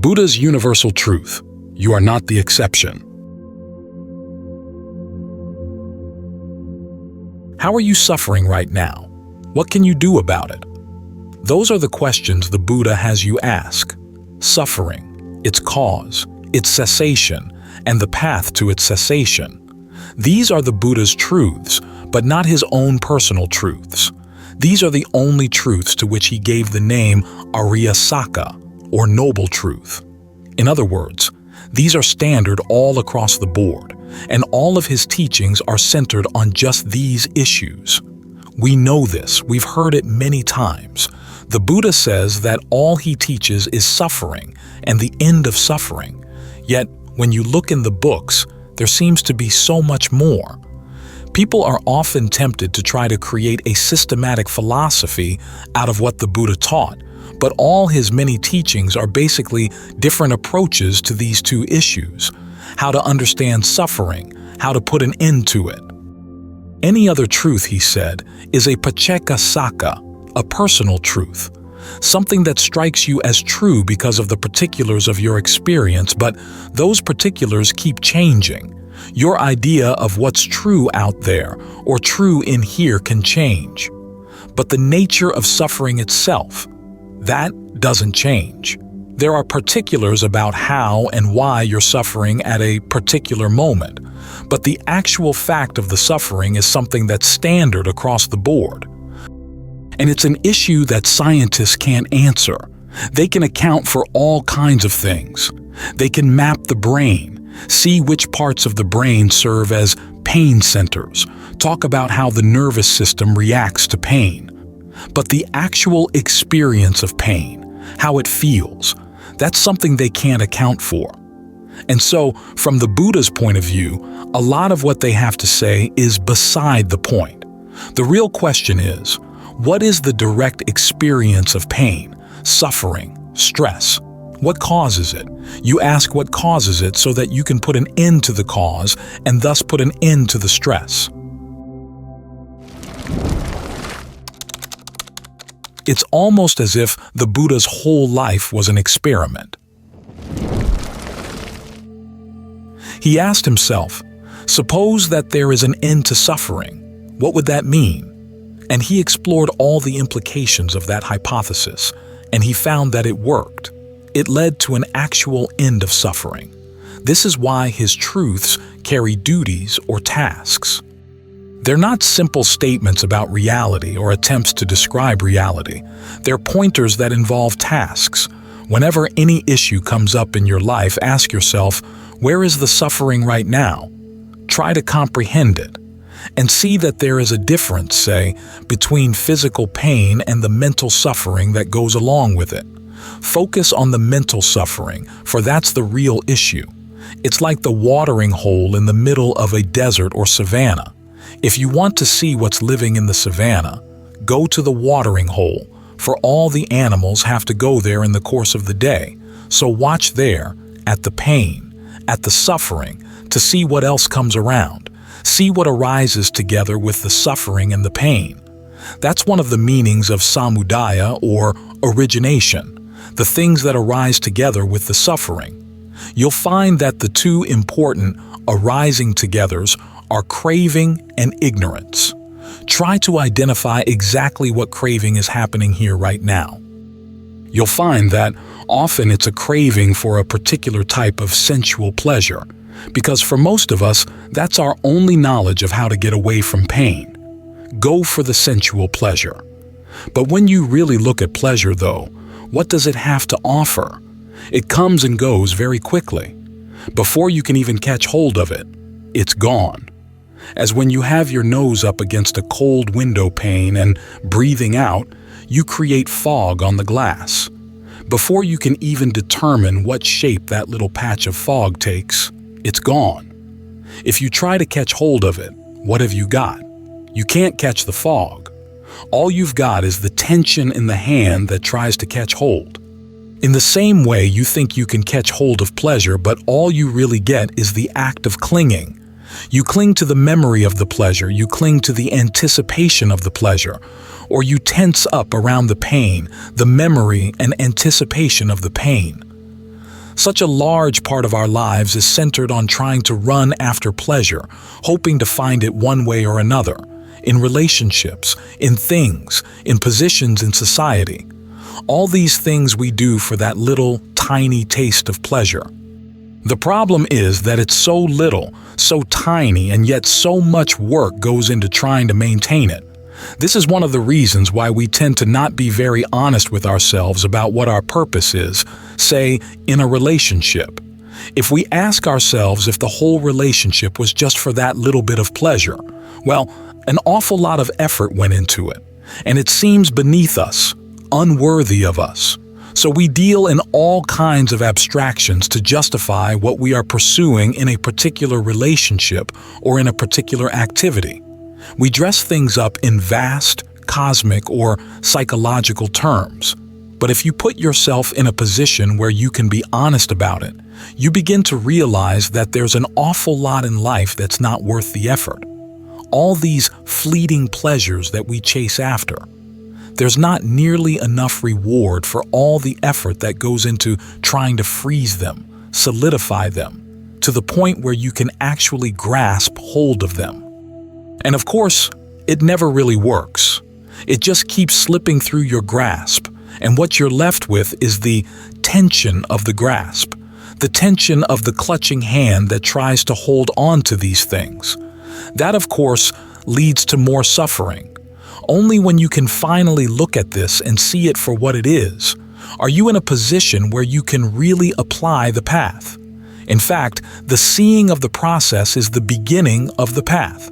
Buddha's universal truth: you are not the exception. How are you suffering right now? What can you do about it? Those are the questions the Buddha has you ask. Suffering, its cause, its cessation, and the path to its cessation. These are the Buddha's truths, but not his own personal truths. These are the only truths to which he gave the name Ariya Sacca, or noble truth. In other words, these are standard all across the board, and all of his teachings are centered on just these issues. We know this, we've heard it many times. The Buddha says that all he teaches is suffering and the end of suffering. Yet, when you look in the books, there seems to be so much more. People are often tempted to try to create a systematic philosophy out of what the Buddha taught, but all his many teachings are basically different approaches to these two issues: how to understand suffering, how to put an end to it. Any other truth, he said, is a pacceka sacca, a personal truth, something that strikes you as true because of the particulars of your experience, but those particulars keep changing. Your idea of what's true out there or true in here can change. But the nature of suffering itself, that doesn't change. There are particulars about how and why you're suffering at a particular moment, but the actual fact of the suffering is something that's standard across the board. And it's an issue that scientists can't answer. They can account for all kinds of things. They can map the brain, see which parts of the brain serve as pain centers, talk about how the nervous system reacts to pain. But the actual experience of pain, how it feels, that's something they can't account for. And so, from the Buddha's point of view, a lot of what they have to say is beside the point. The real question is, what is the direct experience of pain, suffering, stress? What causes it? You ask what causes it so that you can put an end to the cause and thus put an end to the stress. It's almost as if the Buddha's whole life was an experiment. He asked himself, suppose that there is an end to suffering. What would that mean? And he explored all the implications of that hypothesis, and he found that it worked. It led to an actual end of suffering. This is why his truths carry duties or tasks. They're not simple statements about reality or attempts to describe reality. They're pointers that involve tasks. Whenever any issue comes up in your life, ask yourself, where is the suffering right now? Try to comprehend it. And see that there is a difference, say, between physical pain and the mental suffering that goes along with it. Focus on the mental suffering, for that's the real issue. It's like the watering hole in the middle of a desert or savanna. If you want to see what's living in the savanna, go to the watering hole, for all the animals have to go there in the course of the day. So watch there, at the pain, at the suffering, to see what else comes around. See what arises together with the suffering and the pain. That's one of the meanings of samudaya, or origination, the things that arise together with the suffering. You'll find that the two important arising togethers are craving and ignorance. Try to identify exactly what craving is happening here right now. You'll find that often it's a craving for a particular type of sensual pleasure, because for most of us, that's our only knowledge of how to get away from pain. Go for the sensual pleasure. But when you really look at pleasure, though, what does it have to offer? It comes and goes very quickly. Before you can even catch hold of it, it's gone. As when you have your nose up against a cold window pane and breathing out, you create fog on the glass. Before you can even determine what shape that little patch of fog takes, it's gone. If you try to catch hold of it, what have you got? You can't catch the fog. All you've got is the tension in the hand that tries to catch hold. In the same way, you think you can catch hold of pleasure, but all you really get is the act of clinging. You cling to the memory of the pleasure, you cling to the anticipation of the pleasure, or you tense up around the pain, the memory and anticipation of the pain. Such a large part of our lives is centered on trying to run after pleasure, hoping to find it one way or another, in relationships, in things, in positions in society. All these things we do for that little, tiny taste of pleasure. The problem is that it's so little, so tiny, and yet so much work goes into trying to maintain it. This is one of the reasons why we tend to not be very honest with ourselves about what our purpose is, say, in a relationship. If we ask ourselves if the whole relationship was just for that little bit of pleasure, well, an awful lot of effort went into it, and it seems beneath us, unworthy of us. So we deal in all kinds of abstractions to justify what we are pursuing in a particular relationship or in a particular activity. We dress things up in vast, cosmic, or psychological terms. But if you put yourself in a position where you can be honest about it, you begin to realize that there's an awful lot in life that's not worth the effort. All these fleeting pleasures that we chase after. There's not nearly enough reward for all the effort that goes into trying to freeze them, solidify them, to the point where you can actually grasp hold of them. And of course, it never really works. It just keeps slipping through your grasp, and what you're left with is the tension of the grasp, the tension of the clutching hand that tries to hold on to these things. That, of course, leads to more suffering. Only when you can finally look at this and see it for what it is, are you in a position where you can really apply the path. In fact, the seeing of the process is the beginning of the path.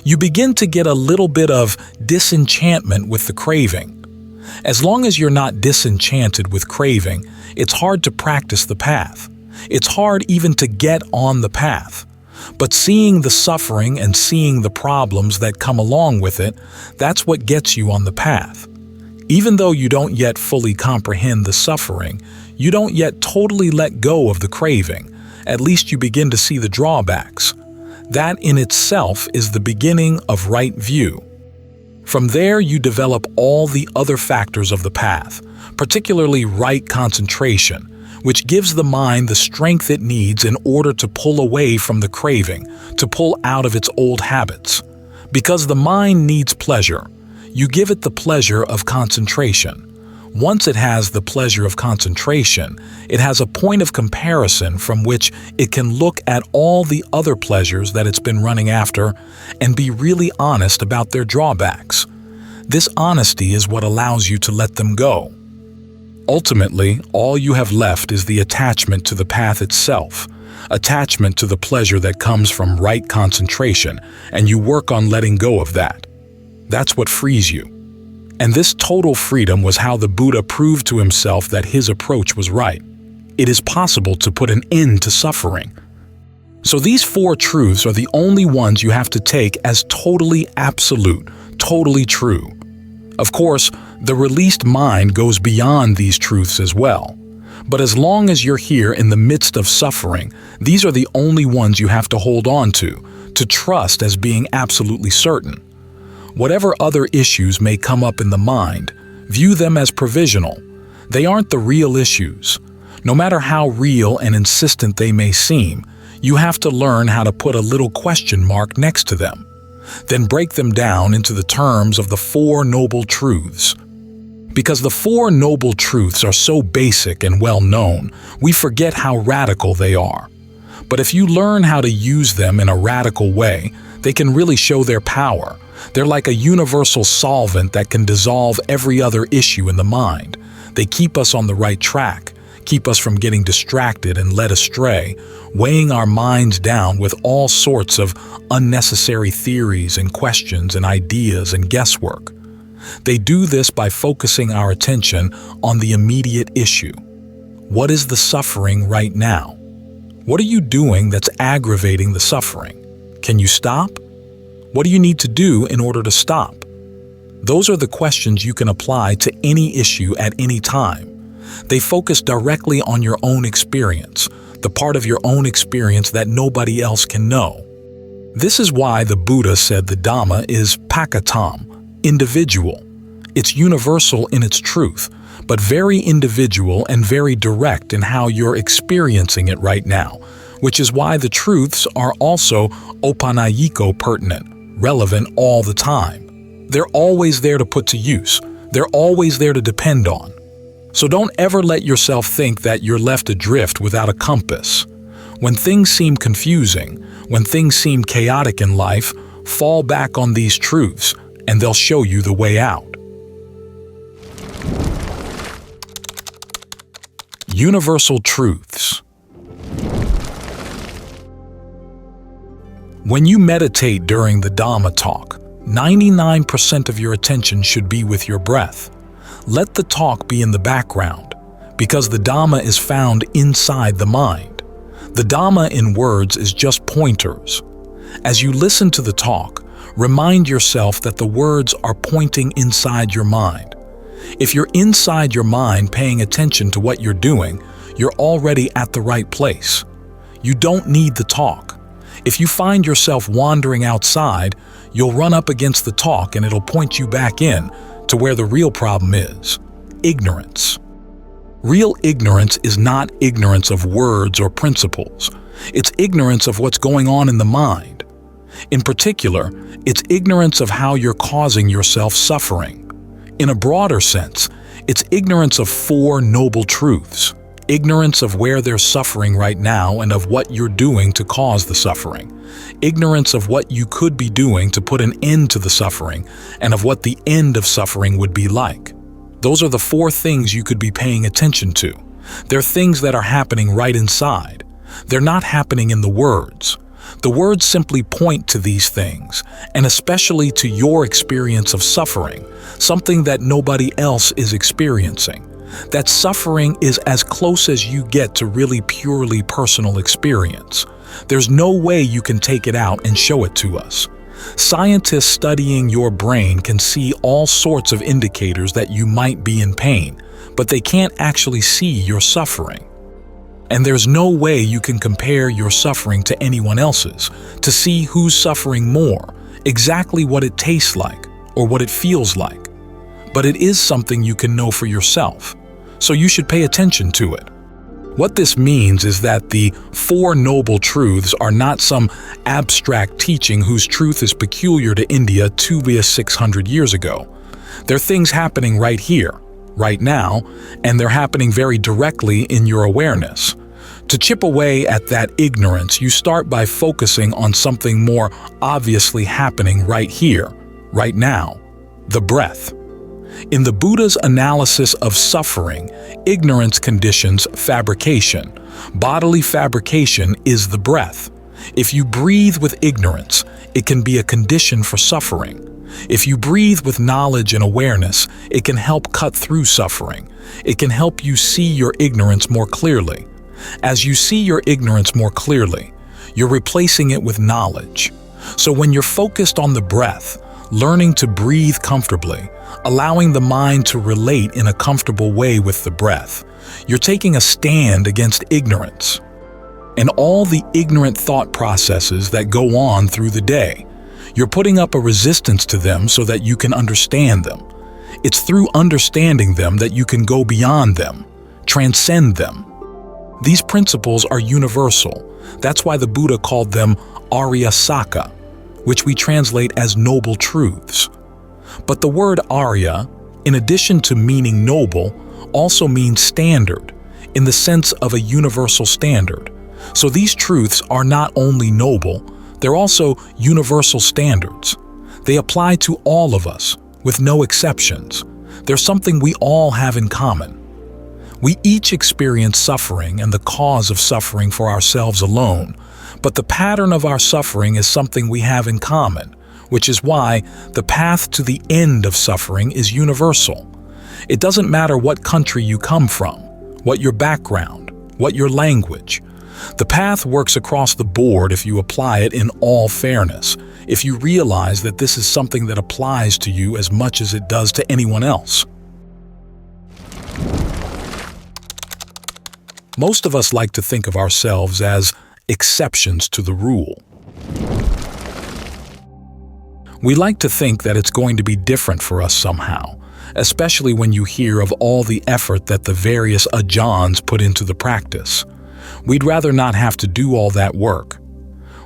You begin to get a little bit of disenchantment with the craving. As long as you're not disenchanted with craving, it's hard to practice the path. It's hard even to get on the path. But seeing the suffering and seeing the problems that come along with it, that's what gets you on the path. Even though you don't yet fully comprehend the suffering, you don't yet totally let go of the craving. At least you begin to see the drawbacks. That in itself is the beginning of right view. From there, you develop all the other factors of the path, particularly right concentration, which gives the mind the strength it needs in order to pull away from the craving, to pull out of its old habits. Because the mind needs pleasure, you give it the pleasure of concentration. Once it has the pleasure of concentration, it has a point of comparison from which it can look at all the other pleasures that it's been running after and be really honest about their drawbacks. This honesty is what allows you to let them go. Ultimately, all you have left is the attachment to the path itself, attachment to the pleasure that comes from right concentration, and you work on letting go of that. That's what frees you. And this total freedom was how the Buddha proved to himself that his approach was right. It is possible to put an end to suffering. So these four truths are the only ones you have to take as totally absolute, totally true. Of course, the released mind goes beyond these truths as well. But as long as you're here in the midst of suffering, these are the only ones you have to hold on to trust as being absolutely certain. Whatever other issues may come up in the mind, view them as provisional. They aren't the real issues. No matter how real and insistent they may seem, you have to learn how to put a little question mark next to them. Then break them down into the terms of the Four Noble Truths. Because the Four Noble Truths are so basic and well known, we forget how radical they are. But if you learn how to use them in a radical way, they can really show their power. They're like a universal solvent that can dissolve every other issue in the mind. They keep us on the right track, keep us from getting distracted and led astray, weighing our minds down with all sorts of unnecessary theories and questions and ideas and guesswork. They do this by focusing our attention on the immediate issue. What is the suffering right now? What are you doing that's aggravating the suffering? Can you stop? What do you need to do in order to stop? Those are the questions you can apply to any issue at any time. They focus directly on your own experience, the part of your own experience that nobody else can know. This is why the Buddha said the Dhamma is pakatam, individual. It's universal in its truth, but very individual and very direct in how you're experiencing it right now, which is why the truths are also opanayiko pertinent, relevant all the time. They're always there to put to use. They're always there to depend on. So don't ever let yourself think that you're left adrift without a compass. When things seem confusing, when things seem chaotic in life, fall back on these truths, and they'll show you the way out. Universal truths. When you meditate during the Dhamma talk, 99% of your attention should be with your breath. Let the talk be in the background, because the Dhamma is found inside the mind. The Dhamma in words is just pointers. As you listen to the talk, remind yourself that the words are pointing inside your mind. If you're inside your mind paying attention to what you're doing, you're already at the right place. You don't need the talk. If you find yourself wandering outside, you'll run up against the talk and it'll point you back in to where the real problem is: ignorance. Real ignorance is not ignorance of words or principles. It's ignorance of what's going on in the mind. In particular, it's ignorance of how you're causing yourself suffering. In a broader sense, it's ignorance of four noble truths. Ignorance of where there's suffering right now and of what you're doing to cause the suffering. Ignorance of what you could be doing to put an end to the suffering and of what the end of suffering would be like. Those are the four things you could be paying attention to. They're things that are happening right inside. They're not happening in the words. The words simply point to these things, and especially to your experience of suffering, something that nobody else is experiencing. That suffering is as close as you get to really purely personal experience. There's no way you can take it out and show it to us. Scientists studying your brain can see all sorts of indicators that you might be in pain, but they can't actually see your suffering. And there's no way you can compare your suffering to anyone else's to see who's suffering more, exactly what it tastes like, or what it feels like. But it is something you can know for yourself, so you should pay attention to it. What this means is that the Four Noble Truths are not some abstract teaching whose truth is peculiar to India 600 years ago. They're things happening right here, right now, and they're happening very directly in your awareness. To chip away at that ignorance, you start by focusing on something more obviously happening right here, right now: the breath. In the Buddha's analysis of suffering, ignorance conditions fabrication. Bodily fabrication is the breath. If you breathe with ignorance, it can be a condition for suffering. If you breathe with knowledge and awareness, it can help cut through suffering. It can help you see your ignorance more clearly. As you see your ignorance more clearly, you're replacing it with knowledge. So when you're focused on the breath, learning to breathe comfortably, allowing the mind to relate in a comfortable way with the breath, you're taking a stand against ignorance and all the ignorant thought processes that go on through the day. You're putting up a resistance to them so that you can understand them. It's through understanding them that you can go beyond them, transcend them. These principles are universal. That's why the Buddha called them Ariya Sacca, which we translate as noble truths. But the word Ariya, in addition to meaning noble, also means standard, in the sense of a universal standard. So these truths are not only noble, they're also universal standards. They apply to all of us, with no exceptions. They're something we all have in common. We each experience suffering and the cause of suffering for ourselves alone, but the pattern of our suffering is something we have in common, which is why the path to the end of suffering is universal. It doesn't matter what country you come from, what your background, what your language. The path works across the board if you apply it in all fairness, if you realize that this is something that applies to you as much as it does to anyone else. Most of us like to think of ourselves as exceptions to the rule. We like to think that it's going to be different for us somehow, especially when you hear of all the effort that the various ajahns put into the practice. We'd rather not have to do all that work.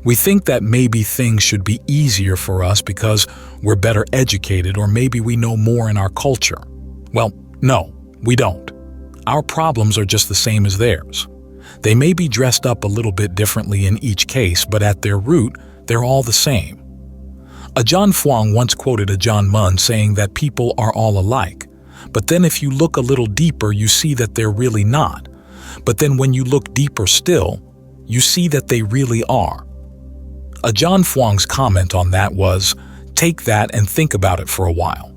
We think that maybe things should be easier for us because we're better educated, or maybe we know more in our culture. Well, no, we don't. Our problems are just the same as theirs. They may be dressed up a little bit differently in each case, but at their root, they're all the same. Ajahn Fuang once quoted Ajahn Mun saying that people are all alike, but then if you look a little deeper, you see that they're really not. But then when you look deeper still, you see that they really are. Ajahn Fuang's comment on that was, take that and think about it for a while.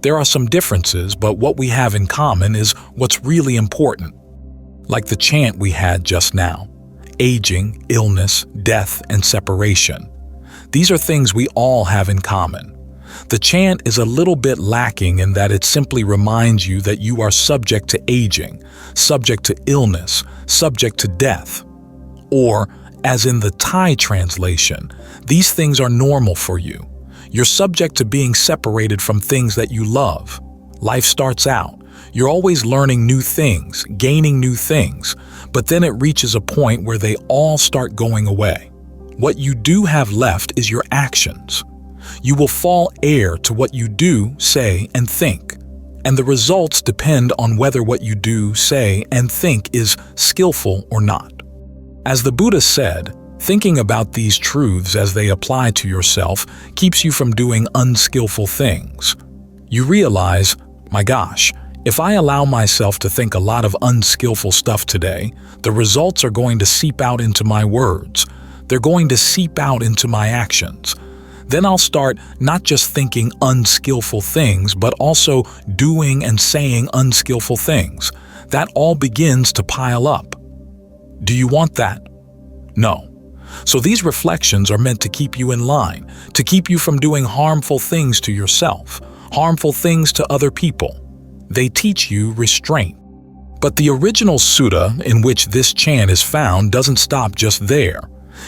There are some differences, but what we have in common is what's really important. Like the chant we had just now, aging, illness, death, and separation. These are things we all have in common. The chant is a little bit lacking in that it simply reminds you that you are subject to aging, subject to illness, subject to death. Or, as in the Thai translation, these things are normal for you. You're subject to being separated from things that you love. Life starts out. You're always learning new things, gaining new things, but then it reaches a point where they all start going away. What you do have left is your actions. You will fall heir to what you do, say, and think. And the results depend on whether what you do, say, and think is skillful or not. As the Buddha said, thinking about these truths as they apply to yourself keeps you from doing unskillful things. You realize, my gosh, if I allow myself to think a lot of unskillful stuff today, the results are going to seep out into my words. They're going to seep out into my actions. Then I'll start not just thinking unskillful things, but also doing and saying unskillful things. That all begins to pile up. Do you want that? No. So these reflections are meant to keep you in line, to keep you from doing harmful things to yourself, harmful things to other people. They teach you restraint. But the original sutta in which this chant is found doesn't stop just there.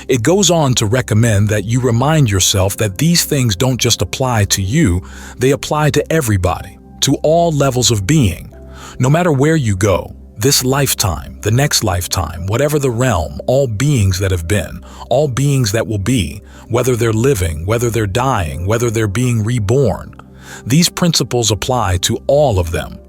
It goes on to recommend that you remind yourself that these things don't just apply to you, they apply to everybody, to all levels of being. No matter where you go, this lifetime, the next lifetime, whatever the realm, all beings that have been, all beings that will be, whether they're living, whether they're dying, whether they're being reborn, these principles apply to all of them.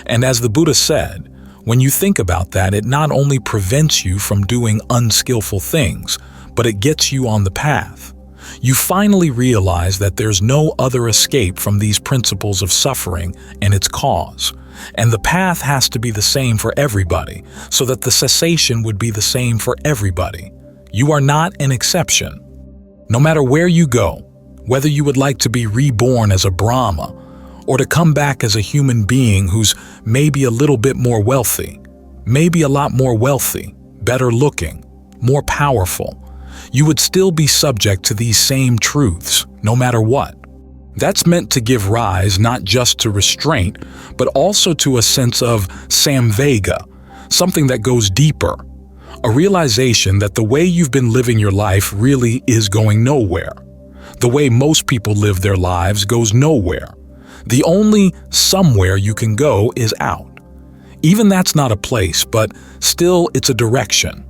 And as the Buddha said, when you think about that, it not only prevents you from doing unskillful things, but it gets you on the path. You finally realize that there's no other escape from these principles of suffering and its cause. And the path has to be the same for everybody, so that the cessation would be the same for everybody. You are not an exception. No matter where you go, whether you would like to be reborn as a Brahma, or to come back as a human being who's maybe a little bit more wealthy, maybe a lot more wealthy, better looking, more powerful, you would still be subject to these same truths, no matter what. That's meant to give rise not just to restraint, but also to a sense of samvega, something that goes deeper, a realization that the way you've been living your life really is going nowhere. The way most people live their lives goes nowhere. The only somewhere you can go is out. Even that's not a place, but still it's a direction.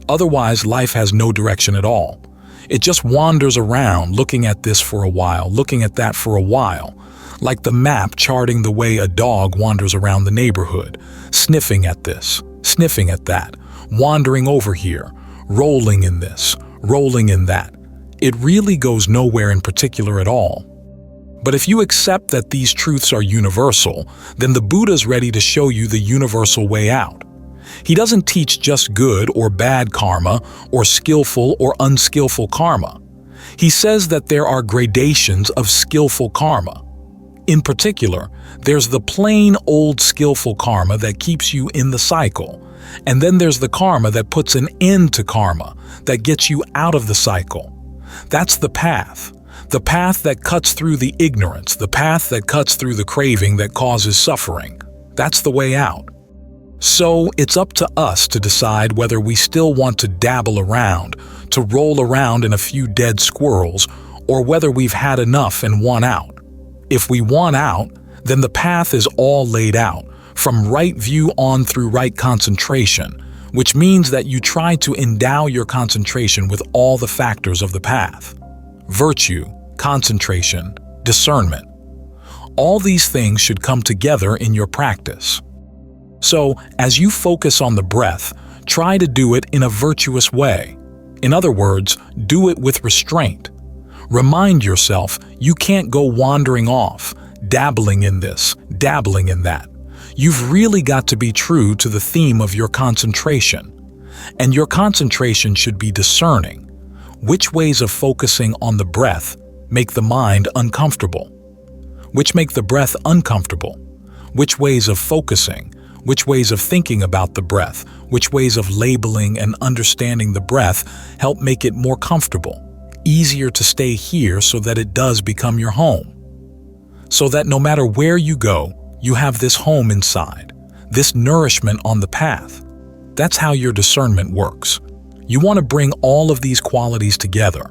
Otherwise, life has no direction at all. It just wanders around, looking at this for a while, looking at that for a while, like the map charting the way a dog wanders around the neighborhood, sniffing at this, sniffing at that, wandering over here, rolling in this, rolling in that. It really goes nowhere in particular at all. But if you accept that these truths are universal, then the Buddha's ready to show you the universal way out. He doesn't teach just good or bad karma, or skillful or unskillful karma. He says that there are gradations of skillful karma. In particular, there's the plain old skillful karma that keeps you in the cycle, and then there's the karma that puts an end to karma, that gets you out of the cycle. That's the path that cuts through the ignorance, the path that cuts through the craving that causes suffering. That's the way out. So it's up to us to decide whether we still want to dabble around, to roll around in a few dead squirrels, or whether we've had enough and want out. If we want out, then the path is all laid out, from right view on through right concentration, which means that you try to endow your concentration with all the factors of the path. Virtue, concentration, discernment. All these things should come together in your practice. So, as you focus on the breath, try to do it in a virtuous way. In other words, do it with restraint. Remind yourself you can't go wandering off, dabbling in this, dabbling in that. You've really got to be true to the theme of your concentration. And your concentration should be discerning. Which ways of focusing on the breath make the mind uncomfortable? Which make the breath uncomfortable? Which ways of focusing? Which ways of thinking about the breath? Which ways of labeling and understanding the breath help make it more comfortable, easier to stay here so that it does become your home? So that no matter where you go, you have this home inside, this nourishment on the path. That's how your discernment works. You want to bring all of these qualities together.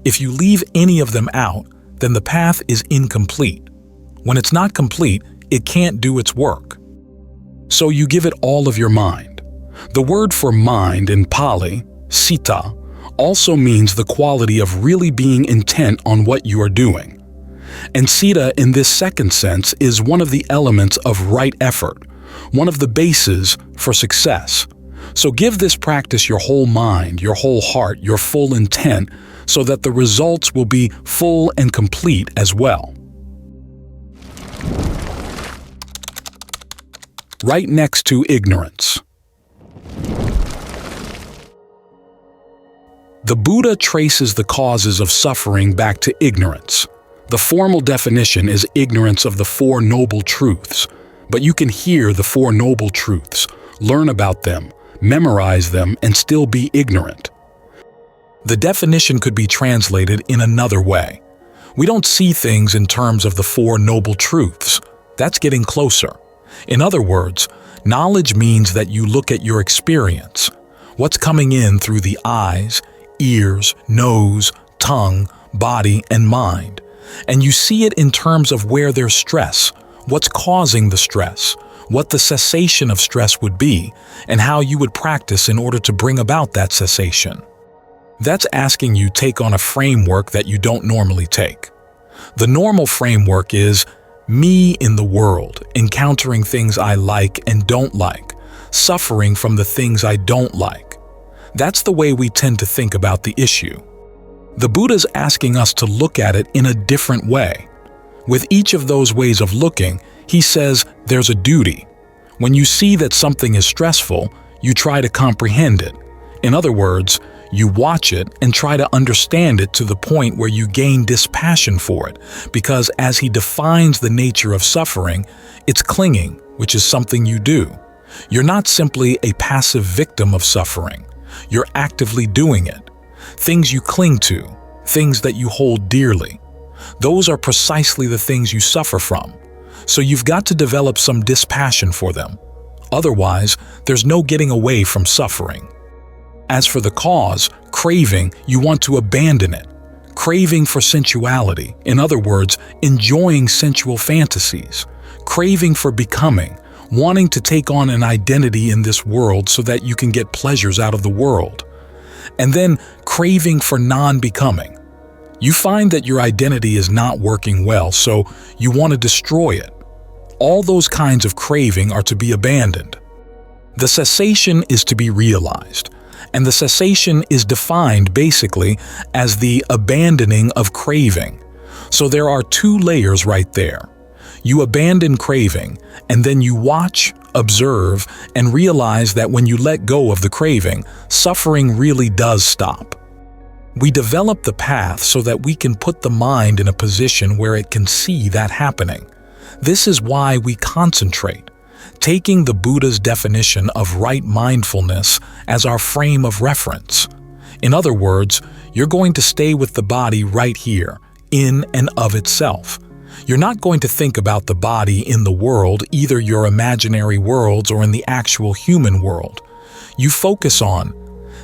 If you leave any of them out, then the path is incomplete. When it's not complete, it can't do its work. So you give it all of your mind. The word for mind in Pali, citta, also means the quality of really being intent on what you are doing. And citta in this second sense is one of the elements of right effort, one of the bases for success. So give this practice your whole mind, your whole heart, your full intent, so that the results will be full and complete as well. Right next to ignorance. The Buddha traces the causes of suffering back to ignorance. The formal definition is ignorance of the Four Noble Truths, but you can hear the Four Noble Truths, learn about them, memorize them, and still be ignorant. The definition could be translated in another way. We don't see things in terms of the Four Noble Truths. That's getting closer. In other words, knowledge means that you look at your experience, what's coming in through the eyes, ears, nose, tongue, body, and mind, and you see it in terms of where there's stress, what's causing the stress, what the cessation of stress would be, and how you would practice in order to bring about that cessation. That's asking you take on a framework that you don't normally take. The normal framework is me in the world, encountering things I like and don't like, suffering from the things I don't like. That's the way we tend to think about the issue. The Buddha's asking us to look at it in a different way. With each of those ways of looking, he says there's a duty. When you see that something is stressful, you try to comprehend it. In other words, you watch it and try to understand it to the point where you gain dispassion for it, because as he defines the nature of suffering, it's clinging, which is something you do. You're not simply a passive victim of suffering. You're actively doing it. Things you cling to, things that you hold dearly. Those are precisely the things you suffer from. So you've got to develop some dispassion for them. Otherwise, there's no getting away from suffering. As for the cause, craving, you want to abandon it. Craving for sensuality, in other words, enjoying sensual fantasies. Craving for becoming, wanting to take on an identity in this world so that you can get pleasures out of the world. And then craving for non-becoming. You find that your identity is not working well, so you want to destroy it. All those kinds of craving are to be abandoned. The cessation is to be realized. And the cessation is defined basically as the abandoning of craving. So there are two layers right there. You abandon craving, and then you watch, observe, and realize that when you let go of the craving, suffering really does stop. We develop the path so that we can put the mind in a position where it can see that happening. This is why we concentrate, taking the Buddha's definition of right mindfulness as our frame of reference. In other words, you're going to stay with the body right here, in and of itself. You're not going to think about the body in the world, either your imaginary worlds or in the actual human world. You focus on,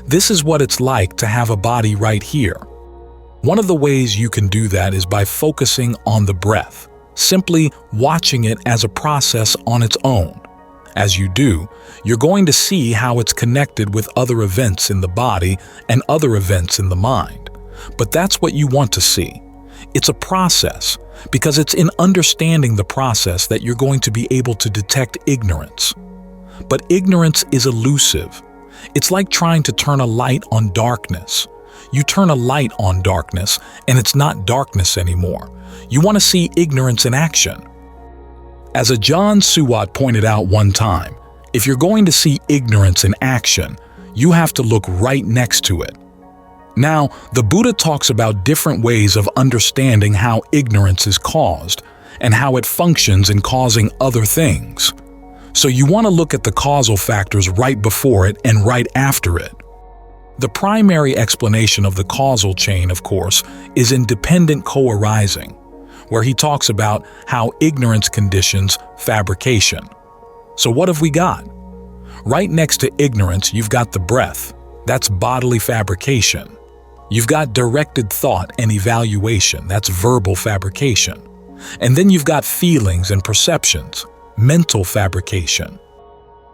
this is what it's like to have a body right here. One of the ways you can do that is by focusing on the breath. simply watching it as a process on its own. As you do, you're going to see how it's connected with other events in the body and other events in the mind. But that's what you want to see. It's a process, because it's in understanding the process that you're going to be able to detect ignorance. But ignorance is elusive. It's like trying to turn a light on darkness. You turn a light on darkness, and it's not darkness anymore. You want to see ignorance in action. As Ajahn Suwat pointed out one time, if you're going to see ignorance in action, you have to look right next to it. Now, the Buddha talks about different ways of understanding how ignorance is caused and how it functions in causing other things. So you want to look at the causal factors right before it and right after it. The primary explanation of the causal chain, of course, is in dependent co-arising, where he talks about how ignorance conditions fabrication. So what have we got? Right next to ignorance, you've got the breath. That's bodily fabrication. You've got directed thought and evaluation. That's verbal fabrication. And then you've got feelings and perceptions, mental fabrication.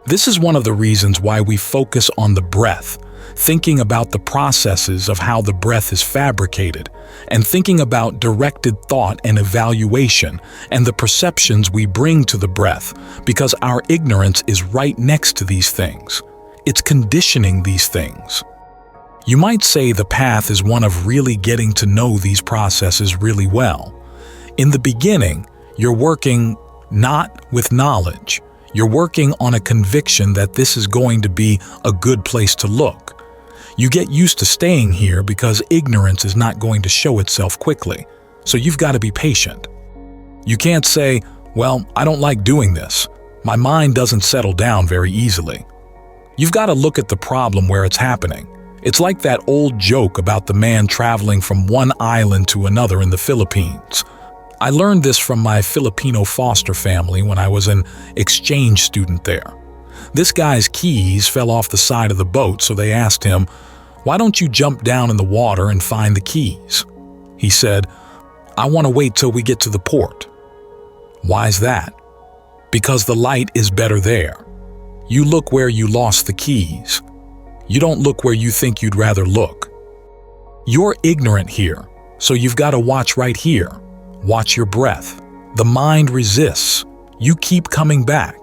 This is one of the reasons why we focus on the breath, thinking about the processes of how the breath is fabricated, and thinking about directed thought and evaluation and the perceptions we bring to the breath, because our ignorance is right next to these things. It's conditioning these things. You might say the path is one of really getting to know these processes really well. In the beginning, you're working not with knowledge. You're working on a conviction that this is going to be a good place to look. You get used to staying here because ignorance is not going to show itself quickly, so you've got to be patient. You can't say, well, I don't like doing this. My mind doesn't settle down very easily. You've got to look at the problem where it's happening. It's like that old joke about the man traveling from one island to another in the Philippines. I learned this from my Filipino foster family when I was an exchange student there. This guy's keys fell off the side of the boat, so they asked him, "Why don't you jump down in the water and find the keys?" He said, "I want to wait till we get to the port." Why's that? Because the light is better there. You look where you lost the keys. You don't look where you think you'd rather look. You're ignorant here, so you've got to watch right here. Watch your breath. The mind resists. You keep coming back.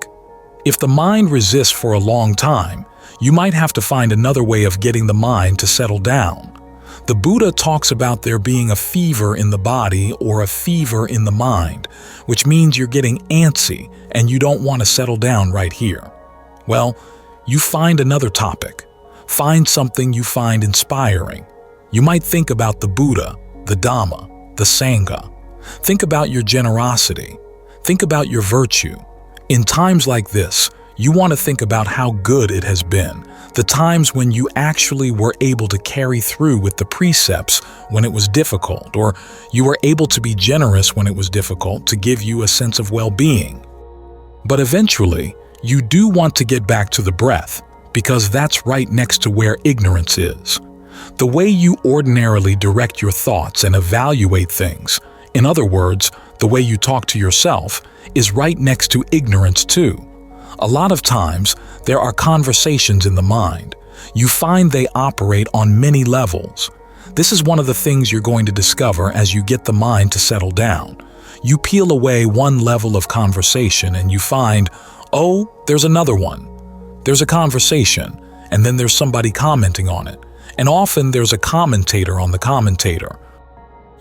If the mind resists for a long time, you might have to find another way of getting the mind to settle down. The Buddha talks about there being a fever in the body or a fever in the mind, which means you're getting antsy and you don't want to settle down right here. Well, you find another topic. Find something you find inspiring. You might think about the Buddha, the Dhamma, the Sangha. Think about your generosity. Think about your virtue. In times like this, you want to think about how good it has been, the times when you actually were able to carry through with the precepts when it was difficult, or you were able to be generous when it was difficult to give you a sense of well-being. But eventually, you do want to get back to the breath, because that's right next to where ignorance is. The way you ordinarily direct your thoughts and evaluate things, in other words, the way you talk to yourself, is right next to ignorance too. A lot of times, there are conversations in the mind. You find they operate on many levels. This is one of the things you're going to discover as you get the mind to settle down. You peel away one level of conversation and you find, oh, there's another one. There's a conversation, and then there's somebody commenting on it. And often there's a commentator on the commentator.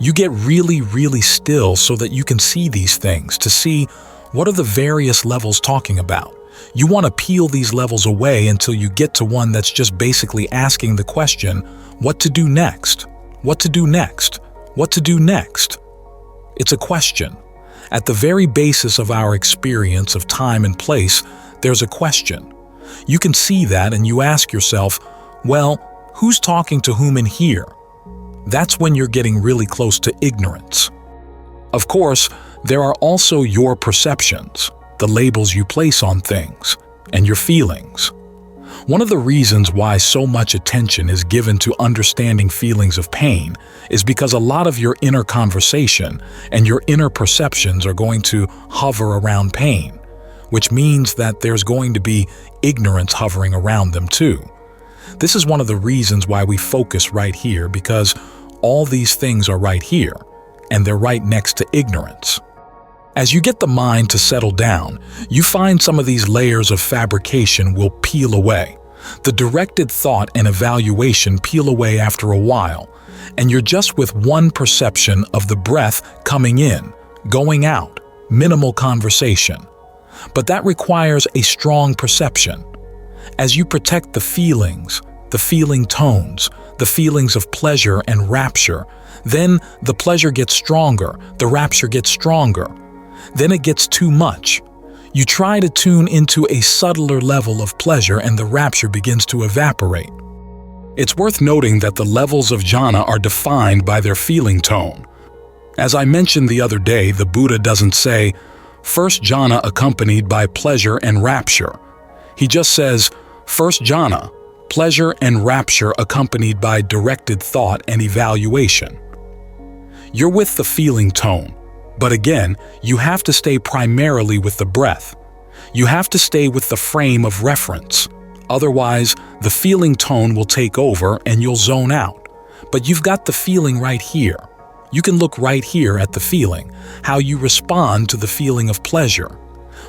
You get really, really still so that you can see these things, to see what are the various levels talking about. You want to peel these levels away until you get to one that's just basically asking the question, what to do next? What to do next? What to do next? It's a question. At the very basis of our experience of time and place, there's a question. You can see that and you ask yourself, well, who's talking to whom in here? That's when you're getting really close to ignorance. Of course, there are also your perceptions, the labels you place on things, and your feelings. One of the reasons why so much attention is given to understanding feelings of pain is because a lot of your inner conversation and your inner perceptions are going to hover around pain, which means that there's going to be ignorance hovering around them too. This is one of the reasons why we focus right here, because all these things are right here, and they're right next to ignorance. As you get the mind to settle down, you find some of these layers of fabrication will peel away. The directed thought and evaluation peel away after a while, and you're just with one perception of the breath coming in, going out, minimal conversation. But that requires a strong perception. As you protect the feelings, the feeling tones, the feelings of pleasure and rapture, then the pleasure gets stronger, the rapture gets stronger. Then it gets too much. You try to tune into a subtler level of pleasure and the rapture begins to evaporate. It's worth noting that the levels of jhana are defined by their feeling tone. As I mentioned the other day, the Buddha doesn't say, first jhana accompanied by pleasure and rapture. He just says, first jhana, pleasure and rapture accompanied by directed thought and evaluation. You're with the feeling tone, but again, you have to stay primarily with the breath. You have to stay with the frame of reference. Otherwise, the feeling tone will take over and you'll zone out. But you've got the feeling right here. You can look right here at the feeling, how you respond to the feeling of pleasure.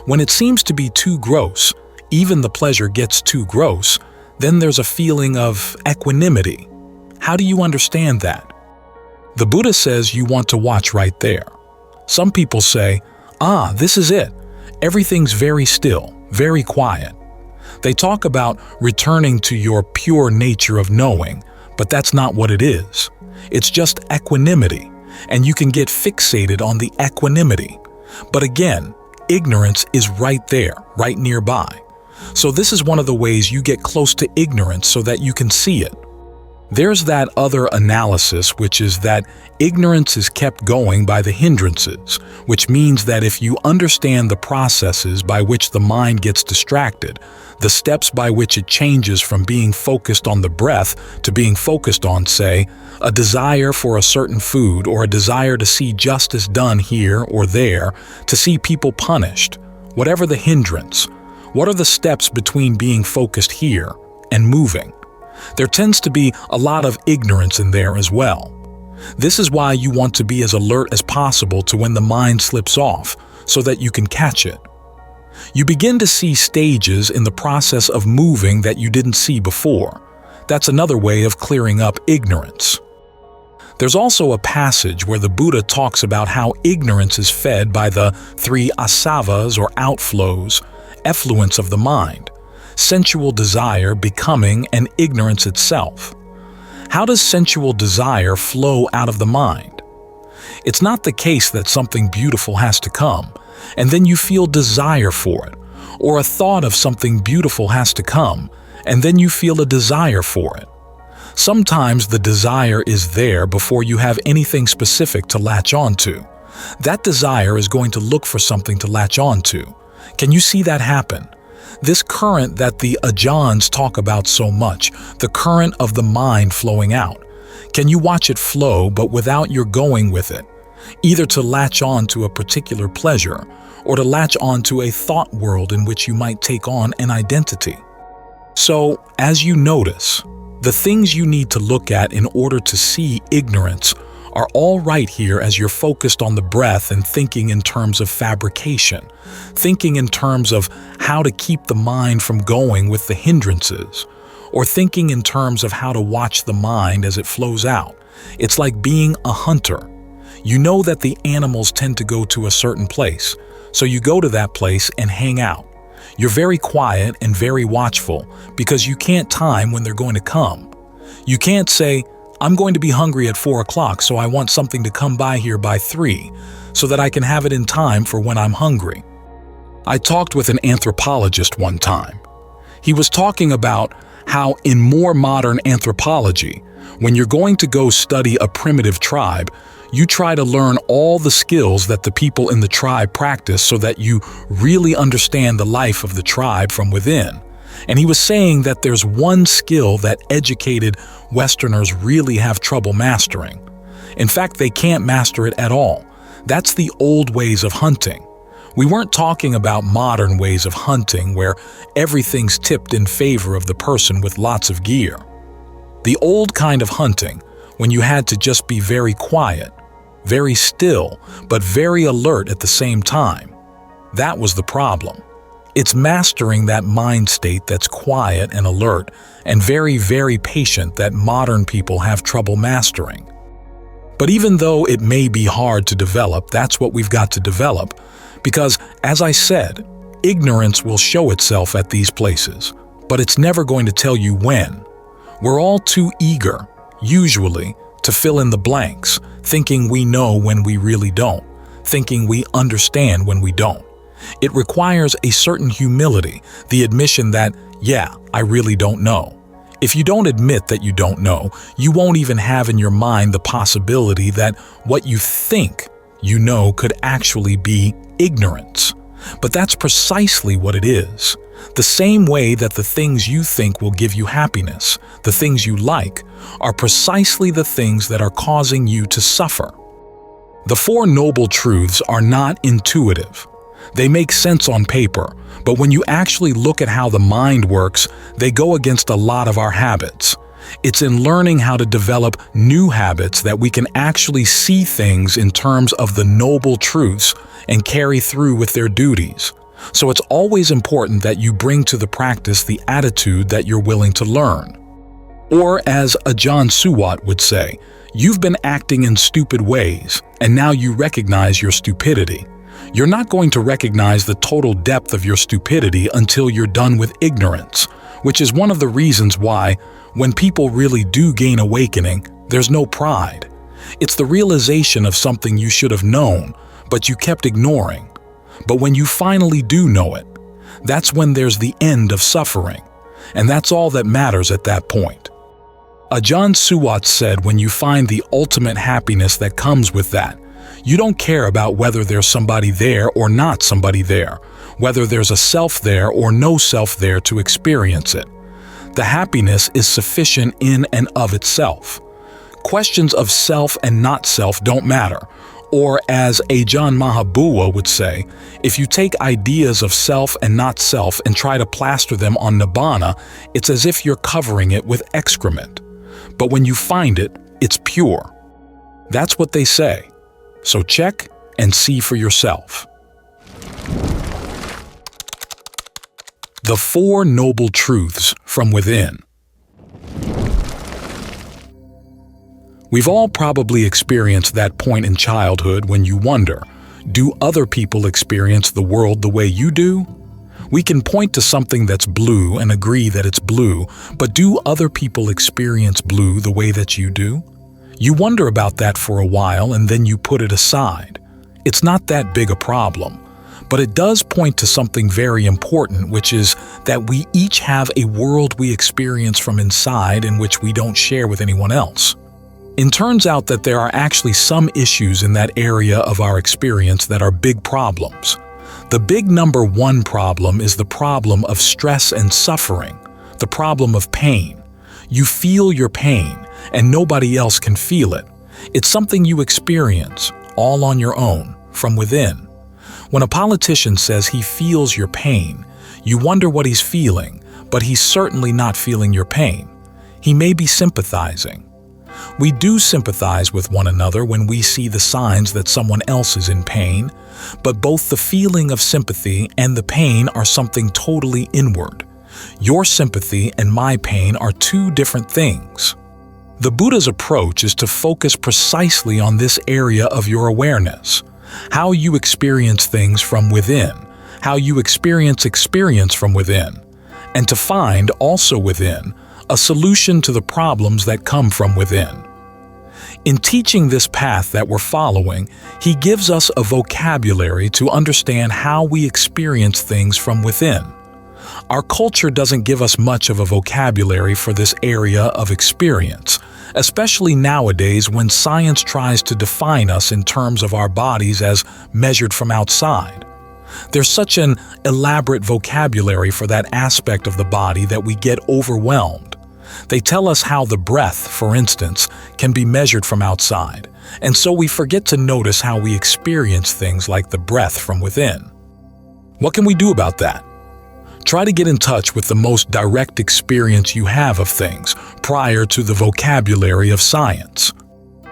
When it seems to be too gross, even the pleasure gets too gross, then there's a feeling of equanimity. How do you understand that? The Buddha says you want to watch right there. Some people say, this is it. Everything's very still, very quiet. They talk about returning to your pure nature of knowing, but that's not what it is. It's just equanimity, and you can get fixated on the equanimity. But again, ignorance is right there, right nearby. So this is one of the ways you get close to ignorance so that you can see it. There's that other analysis, which is that ignorance is kept going by the hindrances, which means that if you understand the processes by which the mind gets distracted, the steps by which it changes from being focused on the breath to being focused on, say, a desire for a certain food or a desire to see justice done here or there, to see people punished, whatever the hindrance, what are the steps between being focused here and moving? There tends to be a lot of ignorance in there as well. This is why you want to be as alert as possible to when the mind slips off, so that you can catch it. You begin to see stages in the process of moving that you didn't see before. That's another way of clearing up ignorance. There's also a passage where the Buddha talks about how ignorance is fed by the three asavas or outflows, effluents of the mind: sensual desire, becoming, and ignorance itself. How does sensual desire flow out of the mind? It's not the case that something beautiful has to come, and then you feel desire for it, or a thought of something beautiful has to come, and then you feel a desire for it. Sometimes the desire is there before you have anything specific to latch onto. That desire is going to look for something to latch onto. Can you see that happen? This current that the ajahns talk about so much, the current of the mind flowing out. Can you watch it flow but without your going with it, either to latch on to a particular pleasure or to latch on to a thought world in which you might take on an identity? So, as you notice, the things you need to look at in order to see ignorance are all right here as you're focused on the breath and thinking in terms of fabrication, thinking in terms of how to keep the mind from going with the hindrances, or thinking in terms of how to watch the mind as it flows out. It's like being a hunter. You know that the animals tend to go to a certain place, so you go to that place and hang out. You're very quiet and very watchful because you can't time when they're going to come. You can't say, I'm going to be hungry at 4 o'clock, so I want something to come by here by 3, so that I can have it in time for when I'm hungry. I talked with an anthropologist one time. He was talking about how in more modern anthropology, when you're going to go study a primitive tribe, you try to learn all the skills that the people in the tribe practice so that you really understand the life of the tribe from within. And he was saying that there's one skill that educated Westerners really have trouble mastering. In fact, they can't master it at all. That's the old ways of hunting. We weren't talking about modern ways of hunting where everything's tipped in favor of the person with lots of gear. The old kind of hunting, when you had to just be very quiet, very still, but very alert at the same time. That was the problem. It's mastering that mind state that's quiet and alert and very, very patient that modern people have trouble mastering. But even though it may be hard to develop, that's what we've got to develop. Because, as I said, ignorance will show itself at these places, but it's never going to tell you when. We're all too eager, usually, to fill in the blanks, thinking we know when we really don't, thinking we understand when we don't. It requires a certain humility, the admission that, yeah, I really don't know. If you don't admit that you don't know, you won't even have in your mind the possibility that what you think you know could actually be ignorance. But that's precisely what it is. The same way that the things you think will give you happiness, the things you like, are precisely the things that are causing you to suffer. The Four Noble Truths are not intuitive. They make sense on paper, but when you actually look at how the mind works, they go against a lot of our habits. It's in learning how to develop new habits that we can actually see things in terms of the noble truths and carry through with their duties. So it's always important that you bring to the practice the attitude that you're willing to learn. Or as Ajahn Suwat would say, you've been acting in stupid ways, and now you recognize your stupidity. You're not going to recognize the total depth of your stupidity until you're done with ignorance, which is one of the reasons why, when people really do gain awakening, there's no pride. It's the realization of something you should have known, but you kept ignoring. But when you finally do know it, that's when there's the end of suffering, and that's all that matters at that point. Ajahn Suwat said when you find the ultimate happiness that comes with that, you don't care about whether there's somebody there or not somebody there, whether there's a self there or no self there to experience it. The happiness is sufficient in and of itself. Questions of self and not self don't matter. Or as Ajahn Mahabua would say, if you take ideas of self and not self and try to plaster them on nibbana, it's as if you're covering it with excrement. But when you find it, it's pure. That's what they say. So check and see for yourself. The Four Noble Truths from Within. We've all probably experienced that point in childhood when you wonder, do other people experience the world the way you do? We can point to something that's blue and agree that it's blue, but do other people experience blue the way that you do? You wonder about that for a while and then you put it aside. It's not that big a problem, but it does point to something very important, which is that we each have a world we experience from inside in which we don't share with anyone else. It turns out that there are actually some issues in that area of our experience that are big problems. The big number one problem is the problem of stress and suffering, the problem of pain. You feel your pain, and nobody else can feel it. It's something you experience, all on your own, from within. When a politician says he feels your pain, you wonder what he's feeling, but he's certainly not feeling your pain. He may be sympathizing. We do sympathize with one another when we see the signs that someone else is in pain, but both the feeling of sympathy and the pain are something totally inward. Your sympathy and my pain are two different things. The Buddha's approach is to focus precisely on this area of your awareness, how you experience things from within, how you experience from within, and to find also within a solution to the problems that come from within. In teaching this path that we're following, he gives us a vocabulary to understand how we experience things from within. Our culture doesn't give us much of a vocabulary for this area of experience, especially nowadays when science tries to define us in terms of our bodies as measured from outside. There's such an elaborate vocabulary for that aspect of the body that we get overwhelmed. They tell us how the breath, for instance, can be measured from outside, and so we forget to notice how we experience things like the breath from within. What can we do about that? Try to get in touch with the most direct experience you have of things prior to the vocabulary of science.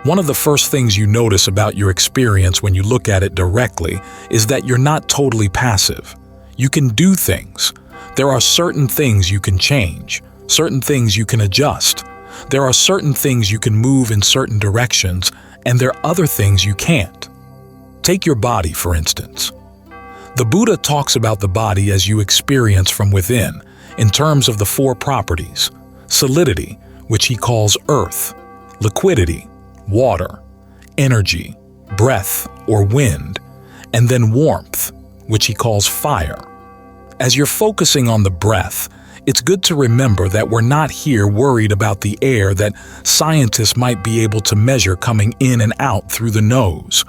One of the first things you notice about your experience when you look at it directly is that you're not totally passive. You can do things. There are certain things you can change, certain things you can adjust. There are certain things you can move in certain directions, and there are other things you can't. Take your body, for instance. The Buddha talks about the body as you experience from within, in terms of the four properties: solidity, which he calls earth; liquidity, water; energy, breath or wind; and then warmth, which he calls fire. As you're focusing on the breath, it's good to remember that we're not here worried about the air that scientists might be able to measure coming in and out through the nose.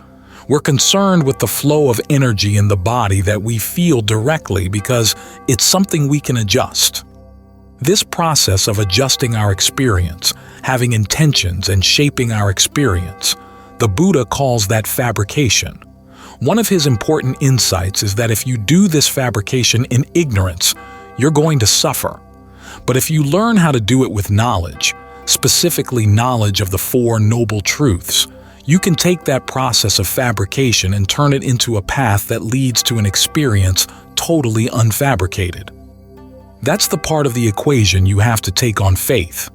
We're concerned with the flow of energy in the body that we feel directly because it's something we can adjust. This process of adjusting our experience, having intentions and shaping our experience, the Buddha calls that fabrication. One of his important insights is that if you do this fabrication in ignorance, you're going to suffer. But if you learn how to do it with knowledge, specifically knowledge of the Four Noble Truths, you can take that process of fabrication and turn it into a path that leads to an experience totally unfabricated. That's the part of the equation you have to take on faith.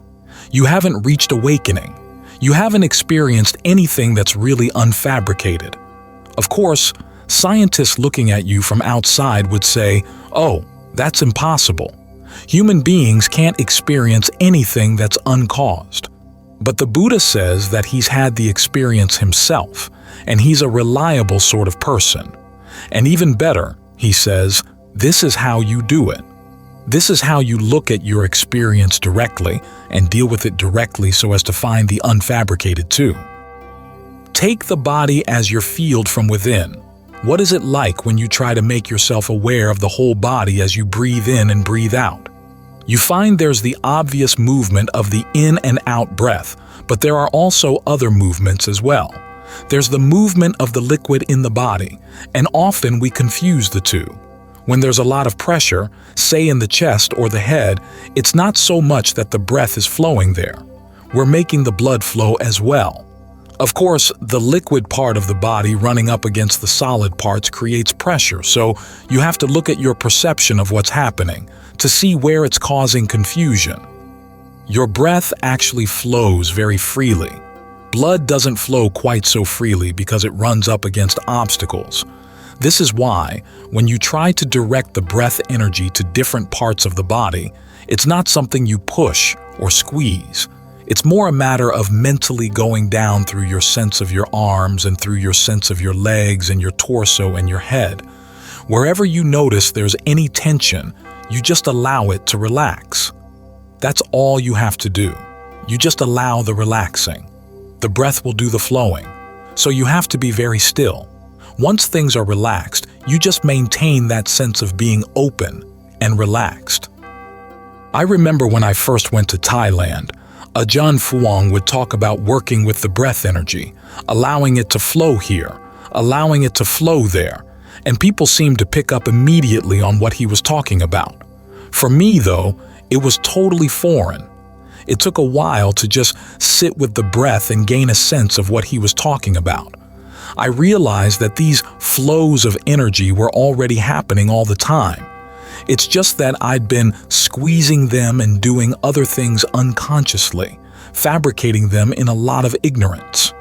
You haven't reached awakening. You haven't experienced anything that's really unfabricated. Of course, scientists looking at you from outside would say, "Oh, that's impossible. Human beings can't experience anything that's uncaused." But the Buddha says that he's had the experience himself, and he's a reliable sort of person. And even better, he says, this is how you do it. This is how you look at your experience directly and deal with it directly so as to find the unfabricated too. Take the body as your field from within. What is it like when you try to make yourself aware of the whole body as you breathe in and breathe out? You find there's the obvious movement of the in and out breath, but there are also other movements as well. There's the movement of the liquid in the body, and often we confuse the two. When there's a lot of pressure, say in the chest or the head, it's not so much that the breath is flowing there. We're making the blood flow as well. Of course, the liquid part of the body running up against the solid parts creates pressure, so you have to look at your perception of what's happening to see where it's causing confusion. Your breath actually flows very freely. Blood doesn't flow quite so freely because it runs up against obstacles. This is why, when you try to direct the breath energy to different parts of the body, it's not something you push or squeeze. It's more a matter of mentally going down through your sense of your arms and through your sense of your legs and your torso and your head. Wherever you notice there's any tension, you just allow it to relax. That's all you have to do. You just allow the relaxing. The breath will do the flowing. So you have to be very still. Once things are relaxed, you just maintain that sense of being open and relaxed. I remember when I first went to Thailand, Ajahn Fuang would talk about working with the breath energy, allowing it to flow here, allowing it to flow there, and people seemed to pick up immediately on what he was talking about. For me, though, it was totally foreign. It took a while to just sit with the breath and gain a sense of what he was talking about. I realized that these flows of energy were already happening all the time. It's just that I'd been squeezing them and doing other things unconsciously, fabricating them in a lot of ignorance.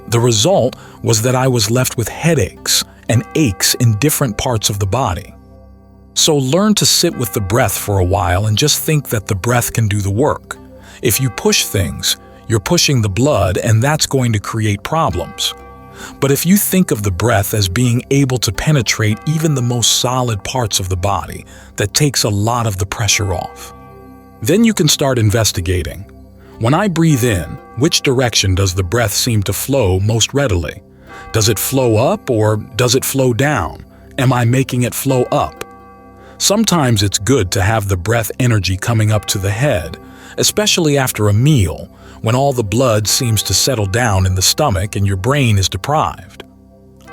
The result was that I was left with headaches and aches in different parts of the body. So learn to sit with the breath for a while and just think that the breath can do the work. If you push things, you're pushing the blood, and that's going to create problems. But if you think of the breath as being able to penetrate even the most solid parts of the body, that takes a lot of the pressure off. Then you can start investigating. When I breathe in, which direction does the breath seem to flow most readily? Does it flow up or does it flow down? Am I making it flow up? Sometimes it's good to have the breath energy coming up to the head, especially after a meal, when all the blood seems to settle down in the stomach and your brain is deprived.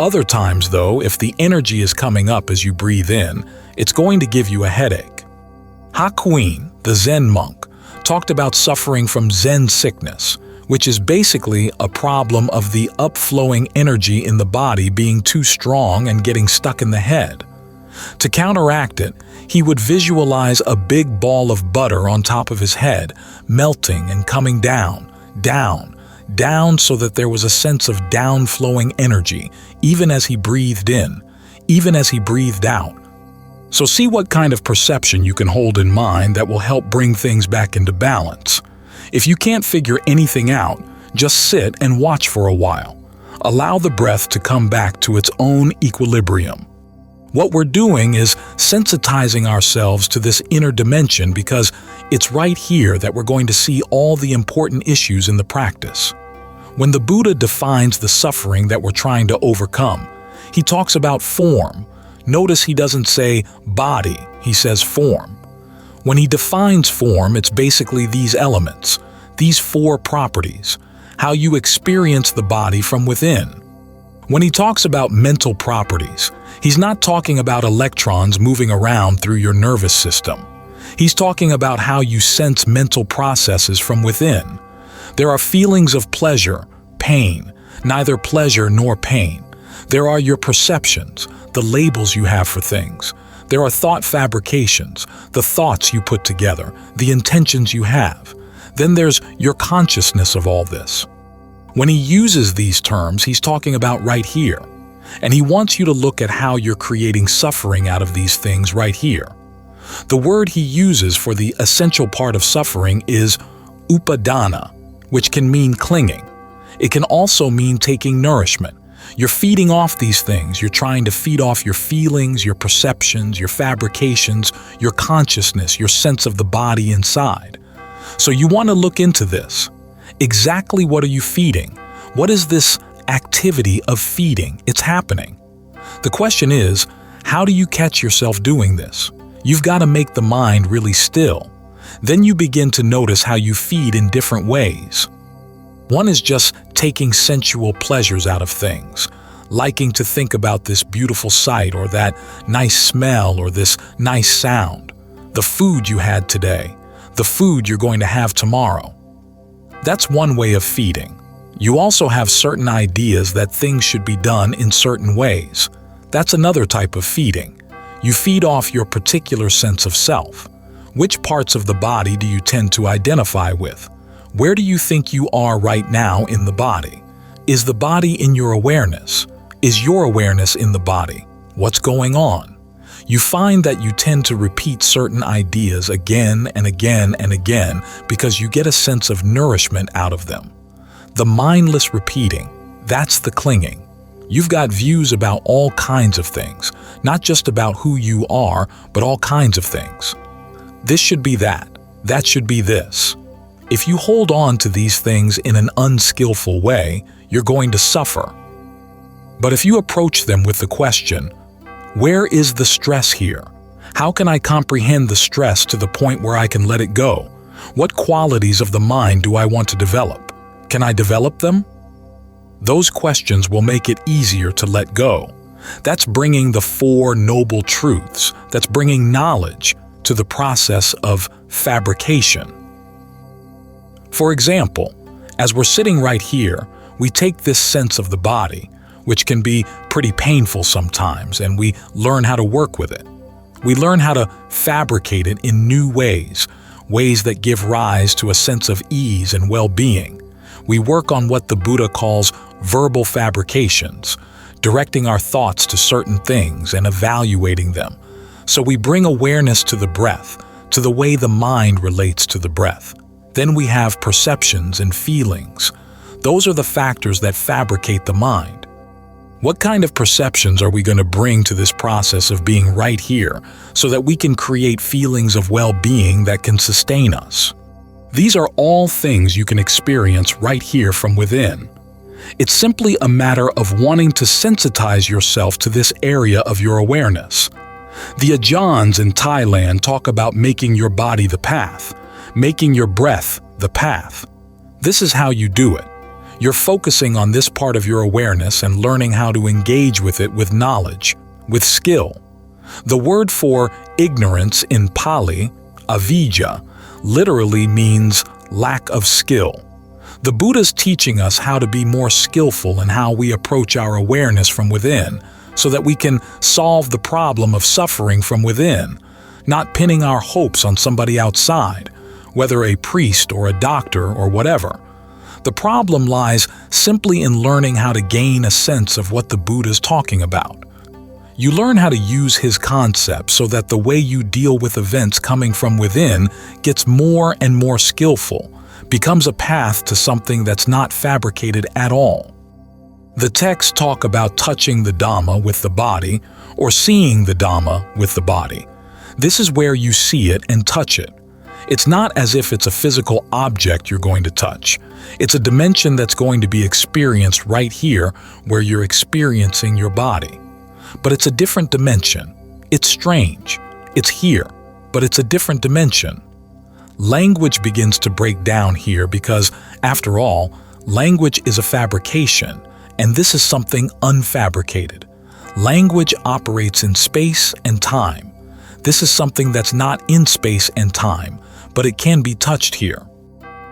Other times, though, if the energy is coming up as you breathe in, it's going to give you a headache. Hakuin, the Zen monk, talked about suffering from Zen sickness, which is basically a problem of the upflowing energy in the body being too strong and getting stuck in the head. To counteract it, he would visualize a big ball of butter on top of his head, melting and coming down, down so that there was a sense of downflowing energy, even as he breathed in, even as he breathed out. So see what kind of perception you can hold in mind that will help bring things back into balance. If you can't figure anything out, just sit and watch for a while. Allow the breath to come back to its own equilibrium. What we're doing is sensitizing ourselves to this inner dimension because it's right here that we're going to see all the important issues in the practice. When the Buddha defines the suffering that we're trying to overcome, he talks about form. Notice he doesn't say body, he says form. When he defines form, it's basically these elements, these four properties, how you experience the body from within. When he talks about mental properties, he's not talking about electrons moving around through your nervous system. He's talking about how you sense mental processes from within. There are feelings of pleasure, pain, neither pleasure nor pain. There are your perceptions, the labels you have for things. There are thought fabrications, the thoughts you put together, the intentions you have. Then there's your consciousness of all this. When he uses these terms, he's talking about right here. And he wants you to look at how you're creating suffering out of these things right here. The word he uses for the essential part of suffering is upadana, which can mean clinging. It can also mean taking nourishment. You're feeding off these things. You're trying to feed off your feelings, your perceptions, your fabrications, your consciousness, your sense of the body inside. So you want to look into this. Exactly what are you feeding? What is this activity of feeding? It's happening. The question is, how do you catch yourself doing this? You've got to make the mind really still. Then you begin to notice how you feed in different ways. One is just taking sensual pleasures out of things, liking to think about this beautiful sight or that nice smell or this nice sound, the food you had today, the food you're going to have tomorrow. That's one way of feeding. You also have certain ideas that things should be done in certain ways. That's another type of feeding. You feed off your particular sense of self. Which parts of the body do you tend to identify with? Where do you think you are right now in the body? Is the body in your awareness? Is your awareness in the body? What's going on? You find that you tend to repeat certain ideas again and again and again because you get a sense of nourishment out of them. The mindless repeating, that's the clinging. You've got views about all kinds of things, not just about who you are, but all kinds of things. This should be that should be this. If you hold on to these things in an unskillful way, you're going to suffer. But if you approach them with the question, where is the stress here? How can I comprehend the stress to the point where I can let it go? What qualities of the mind do I want to develop? Can I develop them? Those questions will make it easier to let go. That's bringing the Four Noble Truths, that's bringing knowledge to the process of fabrication. For example, as we're sitting right here, we take this sense of the body, which can be pretty painful sometimes, and we learn how to work with it. We learn how to fabricate it in new ways, ways that give rise to a sense of ease and well-being. We work on what the Buddha calls verbal fabrications, directing our thoughts to certain things and evaluating them. So we bring awareness to the breath, to the way the mind relates to the breath. Then we have perceptions and feelings. Those are the factors that fabricate the mind. What kind of perceptions are we going to bring to this process of being right here so that we can create feelings of well-being that can sustain us? These are all things you can experience right here from within. It's simply a matter of wanting to sensitize yourself to this area of your awareness. The Ajahns in Thailand talk about making your body the path, making your breath the path. This is how you do it. You're focusing on this part of your awareness and learning how to engage with it with knowledge, with skill. The word for ignorance in Pali, avijja, literally means lack of skill. The Buddha's teaching us how to be more skillful in how we approach our awareness from within, so that we can solve the problem of suffering from within, not pinning our hopes on somebody outside, whether a priest or a doctor or whatever. The problem lies simply in learning how to gain a sense of what the Buddha's talking about. You learn how to use his concepts so that the way you deal with events coming from within gets more and more skillful, becomes a path to something that's not fabricated at all. The texts talk about touching the Dhamma with the body or seeing the Dhamma with the body. This is where you see it and touch it. It's not as if it's a physical object you're going to touch. It's a dimension that's going to be experienced right here where you're experiencing your body. But it's a different dimension. It's strange. It's here, but it's a different dimension. Language begins to break down here because, after all, language is a fabrication, and this is something unfabricated. Language operates in space and time. This is something that's not in space and time, but it can be touched here.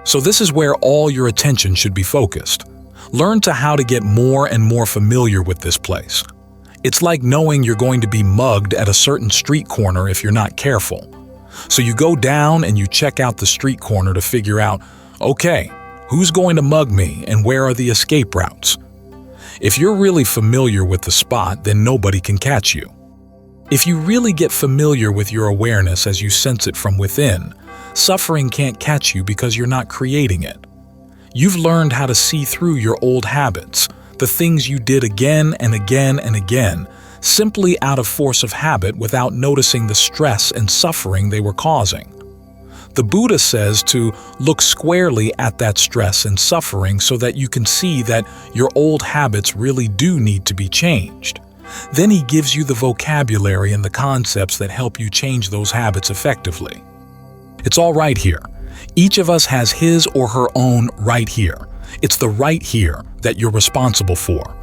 So this is where all your attention should be focused. Learn how to get more and more familiar with this place. It's like knowing you're going to be mugged at a certain street corner if you're not careful. So you go down and you check out the street corner to figure out, okay, who's going to mug me and where are the escape routes? If you're really familiar with the spot, then nobody can catch you. If you really get familiar with your awareness as you sense it from within, suffering can't catch you because you're not creating it. You've learned how to see through your old habits, the things you did again and again and again, simply out of force of habit without noticing the stress and suffering they were causing. The Buddha says to look squarely at that stress and suffering so that you can see that your old habits really do need to be changed. Then he gives you the vocabulary and the concepts that help you change those habits effectively. It's all right here. Each of us has his or her own right here. It's the right here that you're responsible for.